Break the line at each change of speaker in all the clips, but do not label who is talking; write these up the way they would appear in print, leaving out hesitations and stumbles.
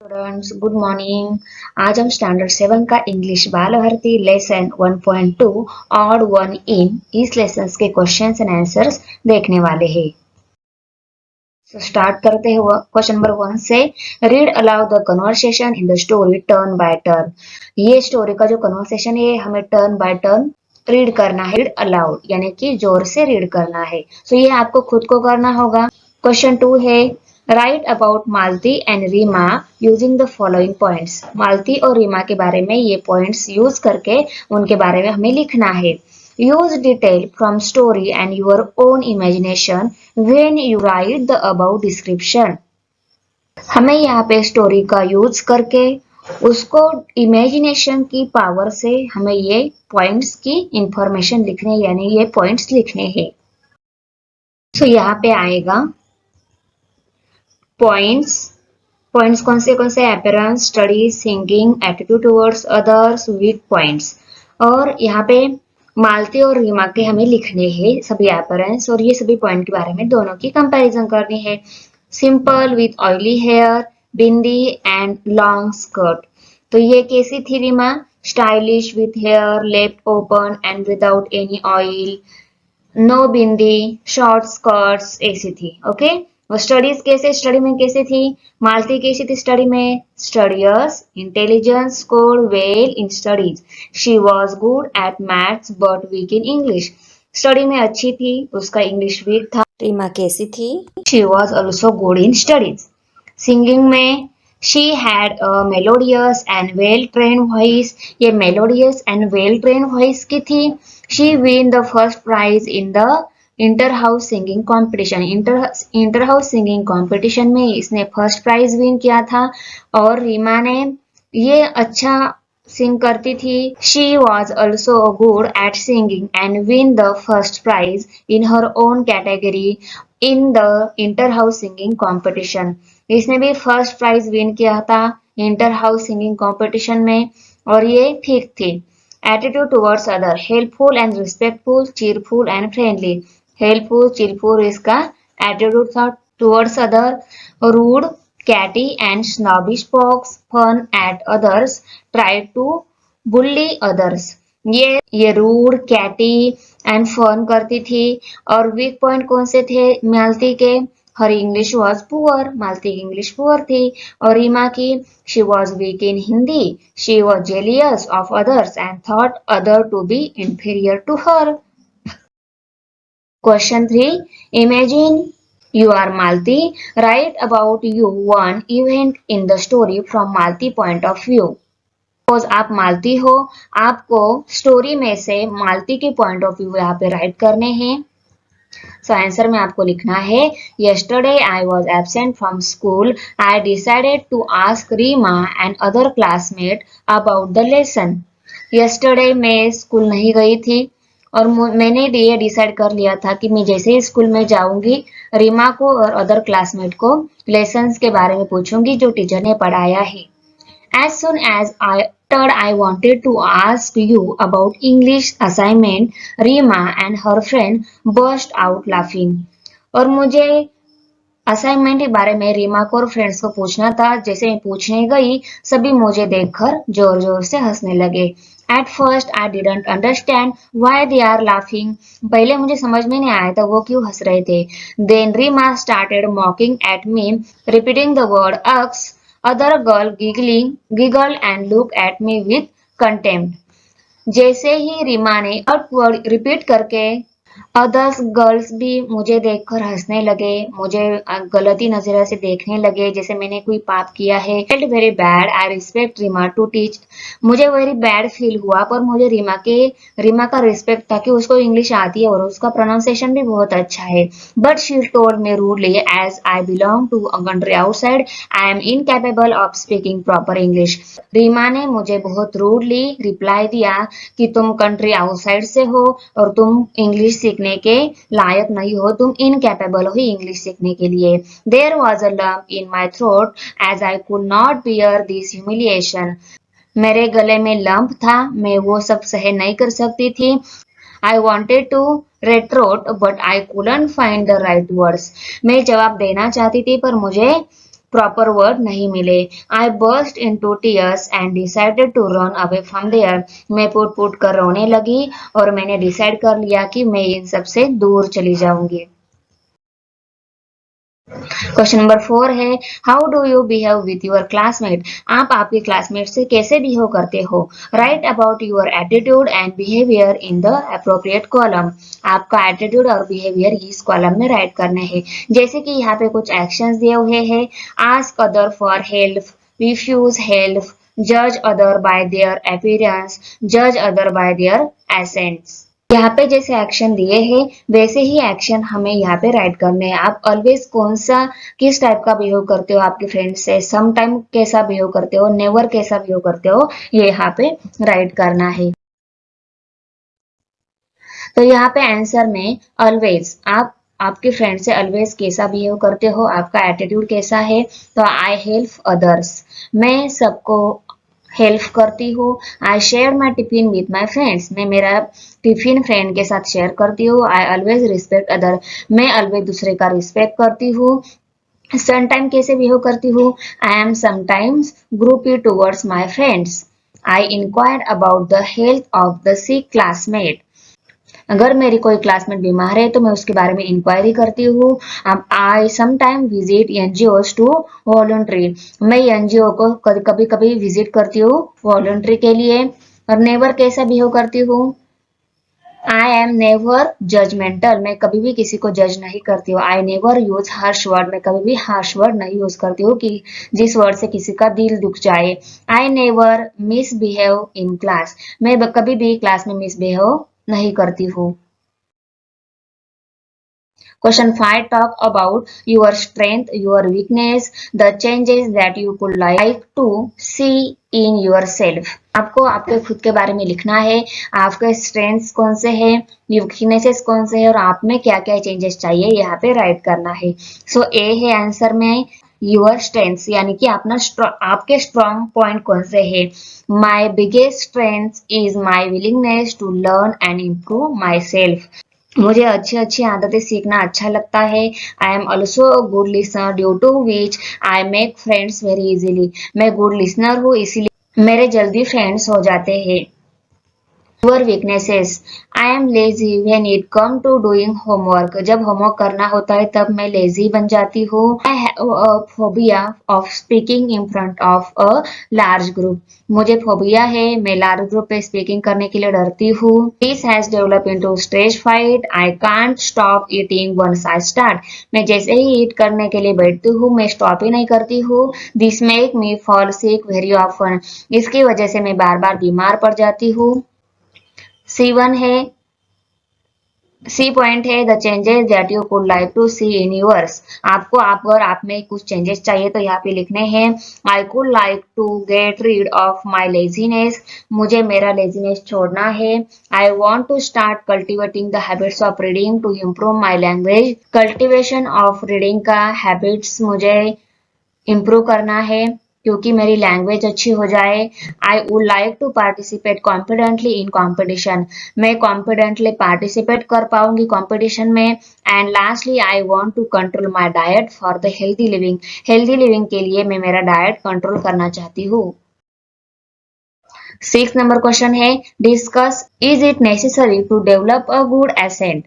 Students good morning. आज हम standard 7 का English Bal Bharati lesson 1.2 odd one in इस लेसन के क्वेश्चंस एंड आंसर्स देखने वाले हैं। स्टार्ट करते हैं क्वेश्चन नंबर 1 से। Read aloud the conversation in the story turn by turn. ये स्टोरी का जो कन्वर्सेशन है हमें टर्न बाय टर्न रीड करना है। रीड अलाउड यानी कि जोर से रीड करना है। ये आपको खुद को करना होगा। क्वेश्चन 2 है, write about Malti and Reema using the following points. Malti और रीमा के बारे में ये पॉइंट्स यूज करके उनके बारे में हमें लिखना है। Use detail from story and your own imagination when you right the about description. हमें यहाँ पे स्टोरी का यूज करके उसको इमेजिनेशन की पावर से हमें ये पॉइंट्स की इंफॉर्मेशन लिखने यानी ये पॉइंट्स लिखने हैं। यहाँ पे आएगा पॉइंट्स। पॉइंट्स कौन से appearance, study, singing, attitude towards others, weak points. और यहाँ पे मालती और रीमा के हमें लिखने हैं सभी अपीयरेंस और ये सभी पॉइंट के बारे में दोनों की कंपैरिजन करनी है। Simple with oily hair, bindi and long skirt. तो ये कैसी थी Reema? Stylish with hair left open and without any oil, no bindi, short skirts, ऐसी थी। ओके। और स्टडीज कैसे, स्टडी में कैसे थी? मालती कैसी थी स्टडी में? Studious, intelligence, score well in studies. She was good at maths but weak in English. Study में अच्छी थी, उसका इंग्लिश वीक था।
रीमा कैसी थी?
She was also good in studies. Singing में she had a melodious and well train voice. ये melodious and well train voice की थी। She win the first prize in the inter house singing competition. Inter house singing competition में इसने first prize win किया था। और रीमा ने ये अच्छा सिंग करती थी। She was also good at singing and win the first prize in her own category in the inter house singing competition. इसने भी फर्स्ट प्राइज विन किया था इंटर हाउस सिंगिंग कॉम्पिटिशन में। और ये ठीक थी। Attitude towards other, helpful and respectful, cheerful and friendly. Helpful, cheerful इसका एटीट्यूड था towards other. Rude, catty and snobbish folks fun at others, try to bully others। ये रूड, कैटी एंड फन करती थी। और वीक पॉइंट कौन से थे मालती के? Her English was poor, Malti की इंग्लिश पुअर थी। और रीमा की, she was weak in Hindi, she was jealous of others and thought other to be inferior to her. Question 3. Imagine you are Malti. Write about you one event in the story from Malti point of view. Suppose आप मालती हो, आपको story में से मालती के point of view यहाँ पे right करने हैं। आंसर में आपको लिखना है, yesterday I was absent from school. I decided to ask Rima and other classmate about the lesson. yesterday मैं स्कूल नहीं गई थी और मैंने ये डिसाइड कर लिया था कि मैं जैसे ही स्कूल में जाऊंगी रीमा को और अदर क्लासमेट को लेसन्स के बारे में पूछूंगी जो टीचर ने पढ़ाया है। As soon as I wanted to ask you about English assignment, Rima and her friend burst out laughing। और मुझे असाइनमेंट के बारे में रीमा को और फ्रेंड्स को पूछना था। जैसे मैं पूछने गई सभी मुझे देखकर जोर जोर से हंसने लगे। At first I didn't understand why they are laughing। पहले मुझे समझ में नहीं आया था वो क्यों हंस रहे थे। Then Rima started mocking at me, repeating the word ugh। Other girl giggled and looked at me with contempt। जैसे ही रीमा ने वर्ड रिपीट करके अदर्स गर्ल्स भी मुझे देखकर हंसने लगे, मुझे गलती नजर से देखने लगे जैसे मैंने कोई पाप किया है। Felt very bad, I respect Reema to teach. मुझे वेरी बैड फील हुआ पर मुझे रीमा का रिस्पेक्ट था कि उसको इंग्लिश आती है और उसका प्रोनाउंसिएशन भी बहुत अच्छा है। But she told me rudely as I belong to a country outside, I am incapable of speaking proper English. Reema ने मुझे बहुत रूडली रिप्लाई दिया कि तुम कंट्री आउटसाइड से हो और तुम इंग्लिश सीखने के लायक नहीं हो, तुम इनकैपेबल हो इंग्लिश सीखने के लिए। There was a lump in my throat as I could not bear this humiliation. मेरे गले में लंप था, मैं वो सब सह नहीं कर सकती थी। I wanted to retort but I couldn't find the right words. मैं जवाब देना चाहती थी पर मुझे प्रॉपर वर्ड नहीं मिले। I burst into tears and decided to run away from there. मैं पुट पुट कर रोने लगी और मैंने डिसाइड कर लिया कि मैं इन सब से दूर चली जाऊंगी। क्वेश्चन नंबर 4 है, how do you behave with your classmate? आप आपके क्लासमेट से कैसे बिहेव करते हो? Right about your attitude and behaviour in the appropriate column. आपका एटीट्यूड और बिहेवियर इस कॉलम में राइट करने हैं। जैसे कि यहाँ पे कुछ एक्शंस दिए हुए हैं, ask other for help, refuse help, जज अदर बाय देयर अपीयरेंस, जज अदर बाय देयर एसेंट्स। यहाँ पे जैसे एक्शन दिए हैं वैसे ही एक्शन हमें यहाँ पे राइट करने हैं। आप ऑलवेज कौन सा किस टाइप का बिहेव करते हो आपके फ्रेंड से, सम टाइम कैसा बिहेव करते हो, नेवर कैसा बिहेव करते हो, ये यहाँ पे राइट करना है। तो यहाँ पे आंसर में ऑलवेज, आप आपके फ्रेंड से ऑलवेज कैसा बिहेव करते हो, आपका एटीट्यूड कैसा है। तो आई हेल्प अदर्स, मैं सबको हेल्प करती हूँ। I share my tiffin with my friends, मैं मेरा टिफिन फ्रेंड के साथ शेयर करती हूँ। आई ऑलवेज रिस्पेक्ट अदर, मैं ऑलवेज दूसरे का रिस्पेक्ट करती हूँ। समटाइम कैसे बिहेव करती हूँ, I am sometimes grumpy towards my friends. I inquire about the health of the sick classmate, अगर मेरी कोई क्लासमेट बीमार है तो मैं उसके बारे में इंक्वायरी करती हूँ। I sometime visit NGOs to voluntary, मैं एनजीओ को कभी कभी विजिट करती हूँ वॉलंटरी के लिए। और नेवर कैसा बिहेव करती हूँ, आई एम नेवर जजमेंटल, मैं कभी भी किसी को जज नहीं करती हूँ। I never use harsh word, मैं कभी भी हार्श वर्ड नहीं यूज करती हूँ कि जिस वर्ड से किसी का दिल दुख जाए। I never misbehave in class, मैं कभी भी क्लास में मिसबिहेव नहीं करती हूँ। Question 5 talk about your strength, your weakness, the changes that you would like to see in yourself. आपको आपके खुद के बारे में लिखना है, आपके स्ट्रेंथ्स कौन से हैं, वीकनेसेस कौन से हैं और आप में क्या क्या चेंजेस चाहिए यहाँ पे राइट करना है। सो ए है आंसर में योर स्ट्रेंथ्स, यानी कि अपना आपके स्ट्रॉन्ग पॉइंट कौन से है। My biggest strength is my willingness to learn and improve myself, मुझे अच्छी अच्छी आदतें सीखना अच्छा लगता है। I am also good listener due to which I make friends very easily, मैं गुड लिसनर हूँ इसीलिए मेरे जल्दी फ्रेंड्स हो जाते हैं। Your weaknesses, I am lazy when it come to doing homework, जब होमवर्क करना होता है तब मैं लेजी बन जाती हूँ। I have a phobia of speaking in front of a large group, मुझे फोबिया है, मैं लार्ज ग्रुप पे स्पीकिंग करने के लिए डरती हूँ। This has develop into stage fight, I can't stop eating once I start, मैं जैसे ही ईट करने के लिए बैठती हूँ मैं स्टॉप ही नहीं करती हूँ। This make me fall sick very often, इसकी वजह से मैं बार बार बीमार पड़ जाती हूँ। C1 है, सी पॉइंट है the changes that you could like to see in yours, आपको अगर आप में कुछ चेंजेस चाहिए तो यहाँ पे लिखने हैं। I could like to get rid of my laziness, मुझे मेरा लेजीनेस छोड़ना है। I want to start cultivating the habits of reading to improve my language, cultivation of reading का हैबिट्स मुझे इम्प्रूव करना है क्योंकि मेरी लैंग्वेज अच्छी हो जाए। I would like to participate confidently in competition, मैं कॉन्फिडेंटली पार्टिसिपेट कर पाऊंगी कॉम्पिटिशन में। And lastly I want to control my diet for the healthy living, healthy living के लिए मैं मेरा डाइट कंट्रोल करना चाहती हूँ। 6 नंबर क्वेश्चन है, discuss is it necessary to develop a good accent,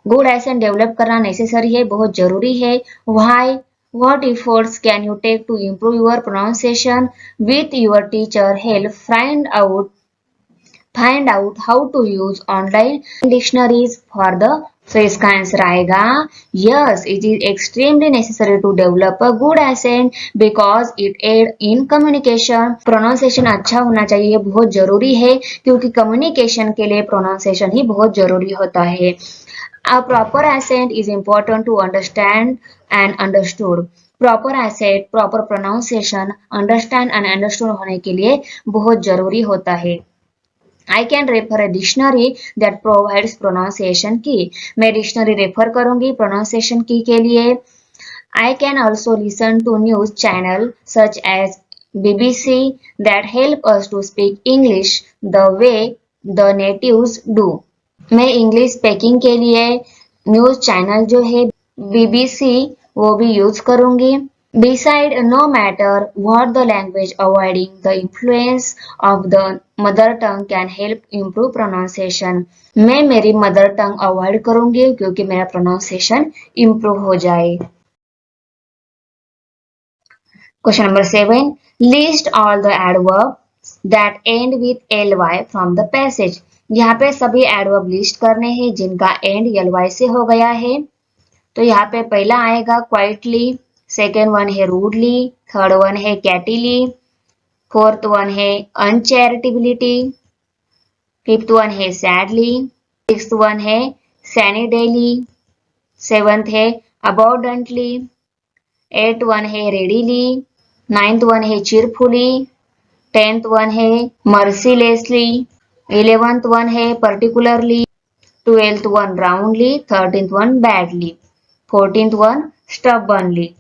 good accent develop करना नेसेसरी है, बहुत जरूरी है। Why, what efforts can you take to improve your pronunciation with your teacher help, find out how to use online dictionaries for the, so इसका answer आएगा yes, it is extremely necessary to develop a good accent because it aid in communication, pronunciation अच्छा होना चाहिए, बहुत जरूरी है क्योंकि communication के लिए pronunciation ही बहुत जरूरी होता है। A proper accent is important to understand and understood. Proper accent, proper pronunciation, understand and understood होने के लिए बहुत जरूरी होता है। I can refer a dictionary that provides pronunciation key. मैं डिक्शनरी रेफर करूंगी pronunciation key के लिए। I can also listen to news channel such as BBC that help us to speak English the way the natives do. मैं English speaking के लिए news channel जो है BBC वो भी यूज करूंगी। Beside, no matter what the language, avoiding the influence of the mother tongue can help improve pronunciation. मैं मेरी मदर टंग अवॉइड करूंगी क्योंकि मेरा प्रोनाउंसिएशन इम्प्रूव हो जाए. Question number 7. List all the adverbs that end with ly from the passage. यहाँ पे सभी एडवर्ब लिस्ट करने हैं जिनका एंड ly से हो गया है. तो यहाँ पे पहला आएगा क्वाइटली, सेकेंड वन है रूडली, थर्ड वन है कैटिली, फोर्थ वन है अनचैरिटेबिलिटी, फिफ्थ वन है सैडली, सिक्स्थ वन है सैनिडेली, सेवंथ है अबोडेंटली, एट वन है रेडीली, नाइन्थ वन है चीरफुली, टेंथ वन है मर्सीलेसली, 11th वन है particularly, 12th one roundly, 13th one badly, 14th one स्टबर्नली.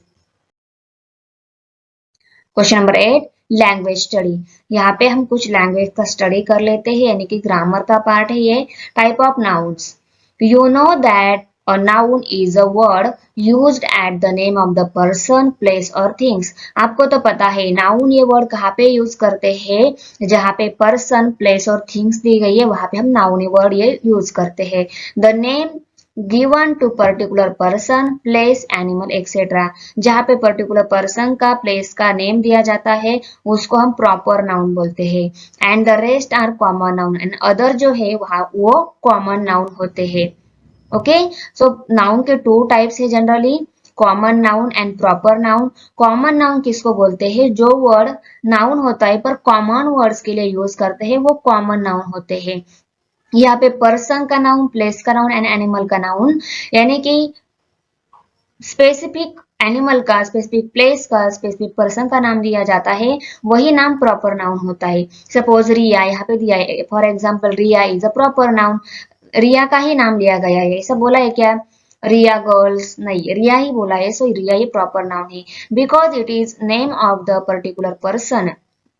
Question number 8. Language study. यहाँ पे हम कुछ लैंग्वेज का स्टडी कर लेते हैं यानी कि ग्रामर का पार्ट है ये. Type of nouns. You know that a noun is a word used at the name of the person, place or things. आपको तो पता है नाउन ये वर्ड कहाँ पे यूज करते हैं, जहाँ पे पर्सन, प्लेस और थिंग्स दी गई है वहां पे हम नाउन ये वर्ड ये यूज करते हैं. The name given to particular person, place, animal etcetera. जहाँ पे पर्टिकुलर पर्सन का, प्लेस का नेम दिया जाता है उसको हम प्रॉपर नाउन बोलते हैं. And the rest are common noun. And other जो है वहाँ वो कॉमन नाउन होते हैं. ओके, सो नाउन के टू टाइप्स है generally, common noun and proper noun. Common noun किसको बोलते हैं, जो वर्ड नाउन होता है पर कॉमन वर्ड्स के लिए यूज करते हैं वो कॉमन नाउन होते हैं. यहाँ पे पर्सन का नाउन, प्लेस का नाउन एंड एनिमल का नाउन, यानी कि स्पेसिफिक एनिमल का, स्पेसिफिक प्लेस का, स्पेसिफिक पर्सन का नाम दिया जाता है वही नाम प्रॉपर नाउन होता है. सपोज रिया यहाँ पे दिया है, for example Riya is a proper noun. Riya का ही नाम लिया गया है, ऐसा बोला है क्या, रिया गर्ल्स नहीं, रिया ही बोला है, सो रिया ही प्रॉपर नाउन है because it is name of the particular person.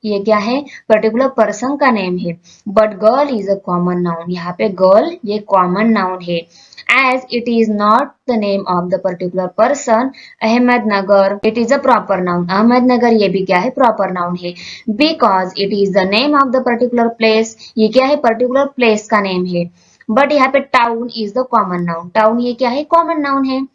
ये क्या है, पर्टिकुलर पर्सन का नेम है. But girl is a common noun. यहाँ पे गर्ल ये कॉमन नाउन है. as it is not the name of the particular person. Ahmednagar, it is a proper noun. Ahmednagar ये भी क्या है, proper noun है. Because it is the name of the particular place. ये क्या है, particular place का name है. But यहाँ पे town is the common noun. Town ये क्या है, common noun है.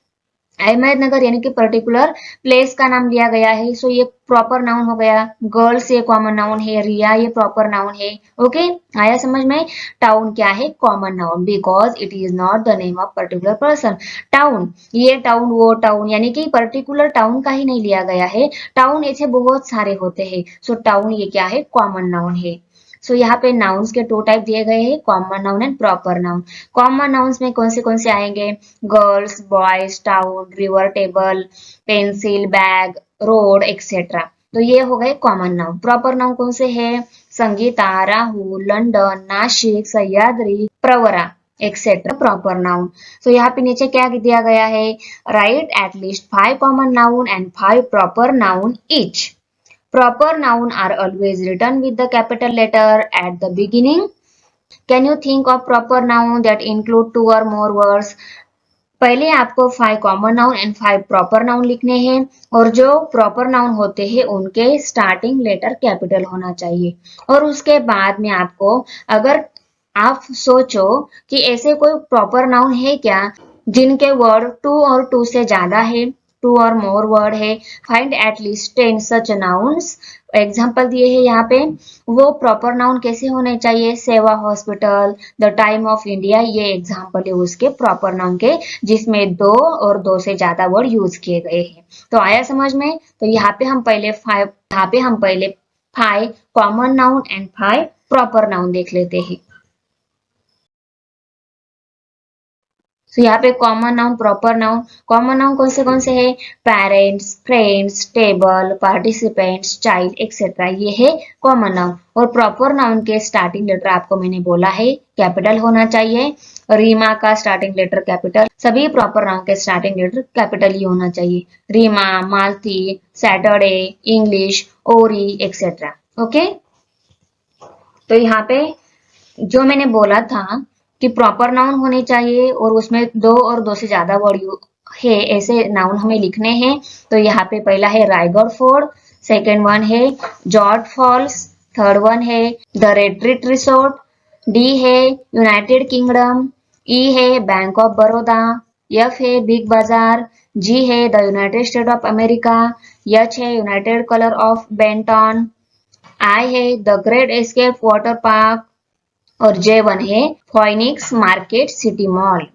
अहमदनगर यानी कि पर्टिकुलर प्लेस का नाम लिया गया है, सो ये प्रॉपर नाउन हो गया. गर्ल्स ये कॉमन नाउन है, रिया ये प्रॉपर नाउन है. ओके, आया समझ में. टाउन क्या है, common noun because it is not the name of particular person. Town ये टाउन वो टाउन यानी कि पर्टिकुलर टाउन का ही नहीं लिया गया है, टाउन ऐसे बहुत सारे होते हैं, सो टाउन ये क्या है, कॉमन नाउन है. सो यहाँ पे नाउन्स के टू टाइप दिए गए हैं, common noun and proper noun. Common nouns में कौन से आएंगे, girls, boys, town, river, table, pencil, bag, road etcetera. तो ये हो गए कॉमन नाउन. प्रॉपर नाउन कौन से है, Sangeeta, Rahul, London, Nashik, Sahyadri, Pravara etcetera proper noun. So यहाँ पे नीचे क्या दिया गया है, write at least 5 common noun and 5 proper noun each. Proper noun are always written with the capital letter at the beginning. Can you think of proper noun that include 2 or more words? पहले आपको 5 common noun and 5 proper noun लिखने हैं और जो proper noun होते हैं उनके starting letter capital होना चाहिए. और उसके बाद में आपको, अगर आप सोचो कि ऐसे कोई प्रॉपर नाउन है क्या जिनके वर्ड 2 और 2 से ज्यादा है, 2 और मोर वर्ड है, find at least 10 such nouns. Example दिए हैं यहाँ पे. वो प्रॉपर नाउन कैसे होने चाहिए, सेवा hospital, the time of India, ये एग्जाम्पल है उसके प्रॉपर नाउन के जिसमें 2 और 2 से ज्यादा वर्ड यूज किए गए हैं. तो आया समझ में. तो यहाँ पे हम पहले 5 common noun and 5 proper noun देख लेते हैं. तो यहाँ पे common noun, proper noun. Common noun कौन से है, parents, friends, table, participants, child etcetera, ये है कॉमन नाउन. और प्रॉपर नाउन के स्टार्टिंग लेटर आपको मैंने बोला है कैपिटल होना चाहिए. रीमा का स्टार्टिंग लेटर कैपिटल, सभी प्रॉपर नाउन के स्टार्टिंग लेटर कैपिटल ही होना चाहिए. रीमा, मालती, सैटरडे, इंग्लिश, ओरी एक्सेट्रा. ओके, तो यहाँ पे जो मैंने बोला था कि प्रॉपर नाउन होने चाहिए और उसमें 2 और 2 से ज्यादा वर्ड है ऐसे नाउन हमें लिखने हैं। तो यहाँ पे पहला है रायगढ़ फोर्ट, सेकेंड वन है जॉर्ज फॉल्स, थर्ड वन है द रेट्रीट रिसोर्ट, डी है यूनाइटेड किंगडम, ई है बैंक ऑफ बड़ौदा, एफ है बिग बाजार, जी है the United State of America, H है United Colour of Benetton, I है the Great Escape Water Park और J one है Phoenix Market City Mall.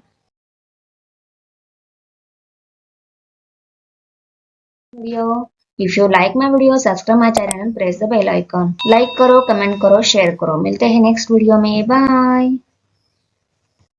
Video. If you like my video, subscribe my channel and press the bell icon. Like करो, comment करो, share करो। मिलते हैं next video में। Bye.